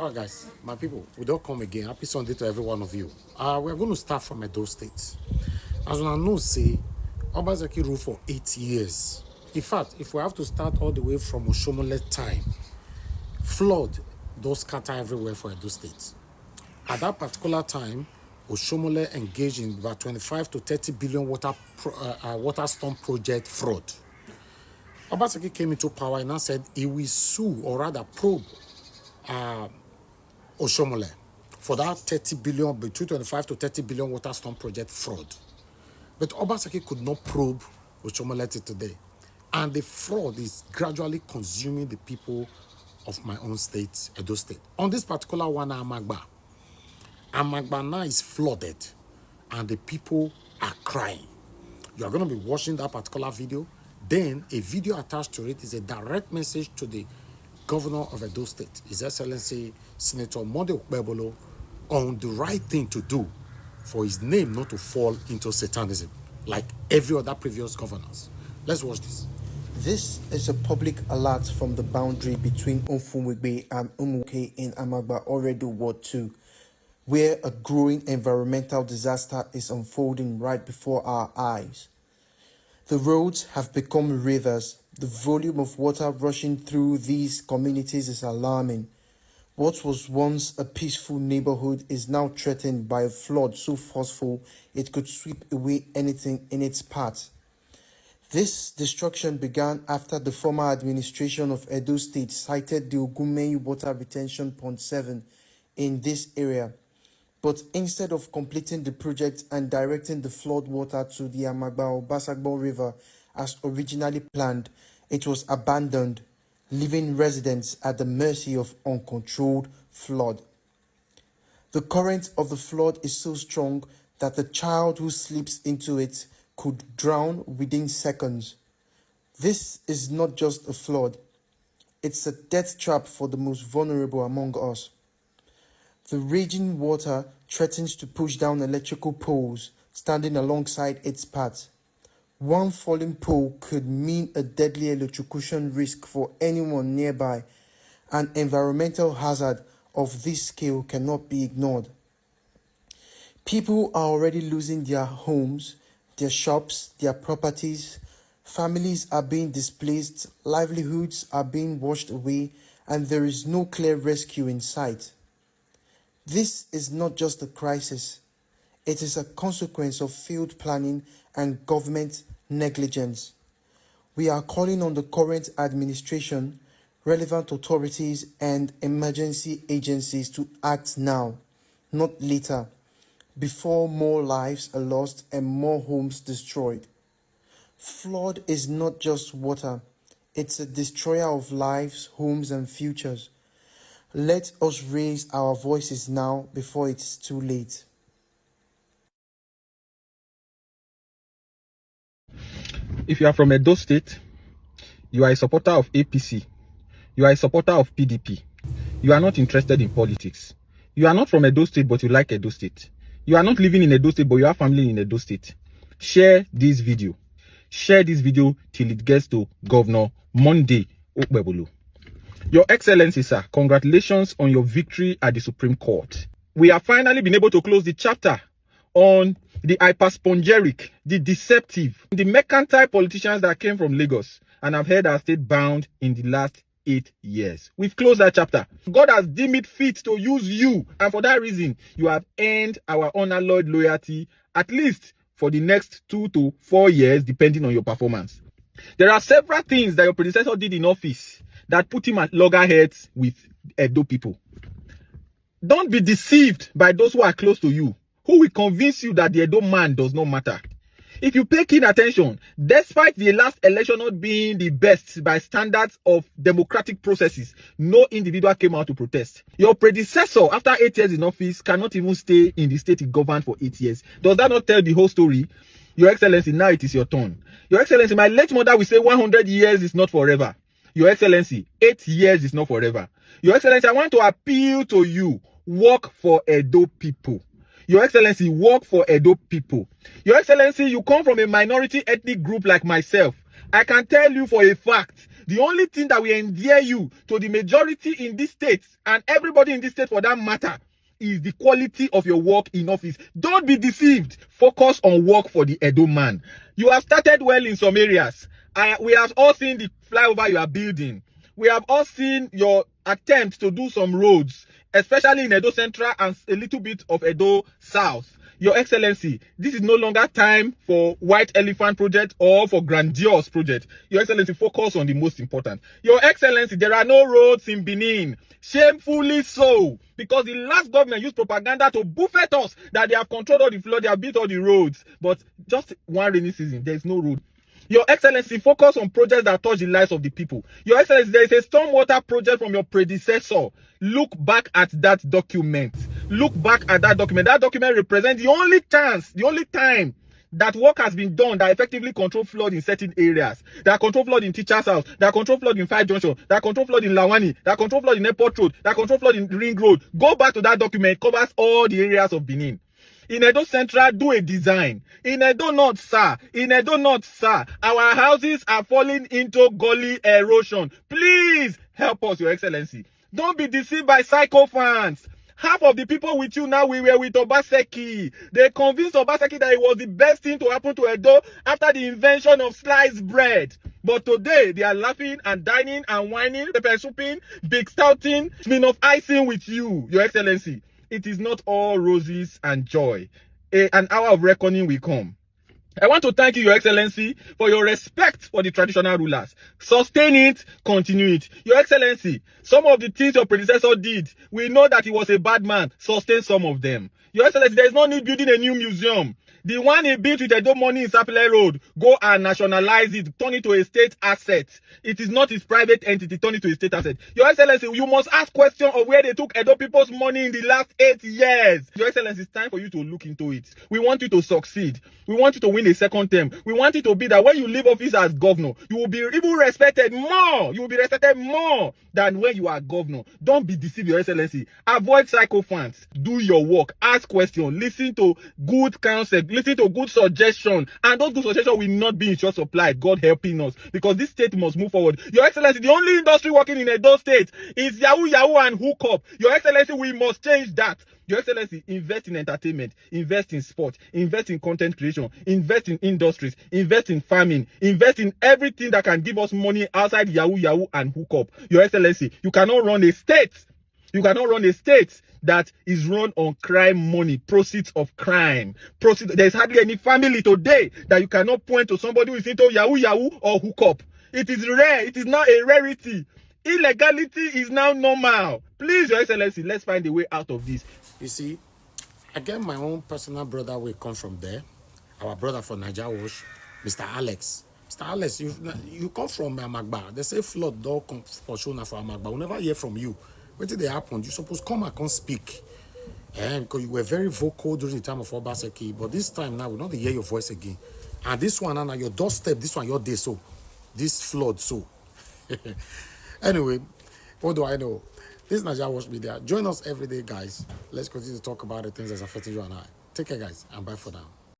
All right, guys, my people, we don't come again. Happy Sunday to every one of you. We're going to start from Edo State. As I know, say, Obaseki ruled for 8 years. In fact, if we have to start all the way from Oshomole time, flood does scatter everywhere for Edo State. At that particular time, Oshomole engaged in about 25 to 30 billion water storm project fraud. Obaseki came into power and now said he will sue or rather probe Oshomole for that 30 billion, between 25 to 30 billion water storm project fraud. But Obaseki could not probe Oshomole till today. And the fraud is gradually consuming the people of my own state, Edo State. On this particular one, Amagba now is flooded and the people are crying. You are going to be watching that particular video. Then a video attached to it is a direct message to the Governor of Edo State, His Excellency Senator Monday Okpebolo, on the right thing to do for his name not to fall into Satanism, like every other previous governors. Let's watch this. This is a public alert from the boundary between Umfumwigbe and Umuke in Amagba Oredo Ward 2, where a growing environmental disaster is unfolding right before our eyes. The roads have become rivers. The volume of water rushing through these communities is alarming. What was once a peaceful neighborhood is now threatened by a flood so forceful it could sweep away anything in its path. This destruction began after the former administration of Edo State sited the Ogumeyi Water Retention Pond 7 in this area. But instead of completing the project and directing the flood water to the Amagba-Obasagbo River as originally planned, it was abandoned, leaving residents at the mercy of uncontrolled flood. The current of the flood is so strong that the child who slips into it could drown within seconds. This is not just a flood, it's a death trap for the most vulnerable among us. The raging water threatens to push down electrical poles standing alongside its path. One falling pole could mean a deadly electrocution risk for anyone nearby. An environmental hazard of this scale cannot be ignored. People are already losing their homes, their shops, their properties. Families are being displaced, livelihoods are being washed away, and there is no clear rescue in sight. This is not just a crisis. It is a consequence of failed planning and government negligence. We are calling on the current administration, relevant authorities, and emergency agencies to act now, not later, before more lives are lost and more homes destroyed. Flood is not just water, it's a destroyer of lives, homes, and futures. Let us raise our voices now before it's too late. If you are from Edo State, you are a supporter of APC, you are a supporter of PDP, you are not interested in politics, you are not from Edo State but you like Edo State, you are not living in Edo State but you have family in Edo State, share this video. Share this video till it gets to Governor Monday Okpebolo. Your Excellency, sir, congratulations on your victory at the Supreme Court. We have finally been able to close the chapter on the hyperspongeric, the deceptive, the mercantile politicians that came from Lagos and have held our state bound in the last 8 years. We've closed that chapter. God has deemed it fit to use you, and for that reason, you have earned our unalloyed loyalty, at least for the next 2 to 4 years, depending on your performance. There are several things that your predecessor did in office that put him at loggerheads with Edo people. Don't be deceived by those who are close to you, who will convince you that the Edo man does not matter. If you pay keen attention, despite the last election not being the best by standards of democratic processes, no individual came out to protest. Your predecessor, after 8 years in office, cannot even stay in the state he governed for 8 years. Does that not tell the whole story? Your Excellency, now it is your turn. Your Excellency, my late mother will say 100 years is not forever. Your Excellency, 8 years is not forever. Your Excellency, I want to appeal to you. Work for Edo people. Your Excellency, work for Edo people. Your Excellency, you come from a minority ethnic group like myself. I can tell you for a fact The only thing that will endear you to the majority in this state, and everybody in this state for that matter, is the quality of your work in office. Don't be deceived. Focus on work for the Edo man. You have started well in some areas. We have all seen the flyover you are building. We have all seen your attempts to do some roads, especially in Edo Central and a little bit of Edo South. Your Excellency, this is no longer time for white elephant project or for grandiose project. Your Excellency, focus on the most important. Your Excellency, there are no roads in Benin. Shamefully so. Because the last government used propaganda to buffet us that they have controlled all the flood, they have built all the roads. But just one rainy season, there is no road. Your Excellency, focus on projects that touch the lives of the people. Your Excellency, there is a stormwater project from your predecessor. Look back at that document. Look back at that document. That document represents the only chance, the only time that work has been done that effectively control flood in certain areas. That control flood in Teacher's House. That control flood in Five Junction. That control flood in Lawani. That control flood in Airport Road. That control flood in Ring Road. Go back to that document. It covers all the areas of Benin. In Edo Central, do a design. In Edo North, sir. In Edo North, sir. Our houses are falling into gully erosion. Please help us, Your Excellency. Don't be deceived by psychophants. Half of the people with you now, we were with Obaseki. They convinced Obaseki that it was the best thing to happen to Edo after the invention of sliced bread. But today, they are laughing and dining and whining, pepper souping, big stouting, spin of icing with you, Your Excellency. It is not all roses and joy. An hour of reckoning will come. I want to thank you, Your Excellency, for your respect for the traditional rulers. Sustain it, continue it. Your Excellency, some of the things your predecessor did, we know that he was a bad man. Sustain some of them. Your Excellency, there is no need building a new museum. The one he built with Edo money in Sapele Road, go and nationalize it, turn it to a state asset. It is not his private entity, turn it to a state asset. Your Excellency, you must ask questions of where they took Edo people's money in the last 8 years. Your Excellency, it's time for you to look into it. We want you to succeed. We want you to win a second term. We want it to be that when you leave office as governor, you will be even respected more. You will be respected more than when you are governor. Don't be deceived, Your Excellency. Avoid sycophants. Do your work. Ask questions. Listen to good counsel. Listen to good suggestions. And those good suggestions will not be in short supply. God helping us. Because this state must move forward. Your Excellency, the only industry working in Edo State is Yahoo Yahoo and hookup. Your Excellency, we must change that. Your Excellency, invest in entertainment, invest in sport, invest in content creation, invest in industries, invest in farming, invest in everything that can give us money outside Yahoo Yahoo and hookup. Your Excellency, you cannot run a state. You cannot run a state that is run on crime money, proceeds of crime. There's hardly any family today that you cannot point to somebody who is into Yahoo Yahoo or hookup. It is rare. It is now a rarity. Illegality is now normal. Please, Your Excellency, let's find a way out of this. You see, again, my own personal brother will come from there. Our brother from NAIJA, Mr. Alex. Mr. Alex, you come from Amagba. They say flood don't come for Shona for Amagba. We never hear from you. When did they happen? You supposed come and come speak. And because you were very vocal during the time of Obaseki, but this time now we don't hear your voice again. And this one, Anna, your doorstep, this one, your day, so this flood, so. Anyway, what do I know? This is NAIJA Watch Media. Join us every day, guys. Let's continue to talk about the things that's affecting you and I. Take care, guys, and bye for now.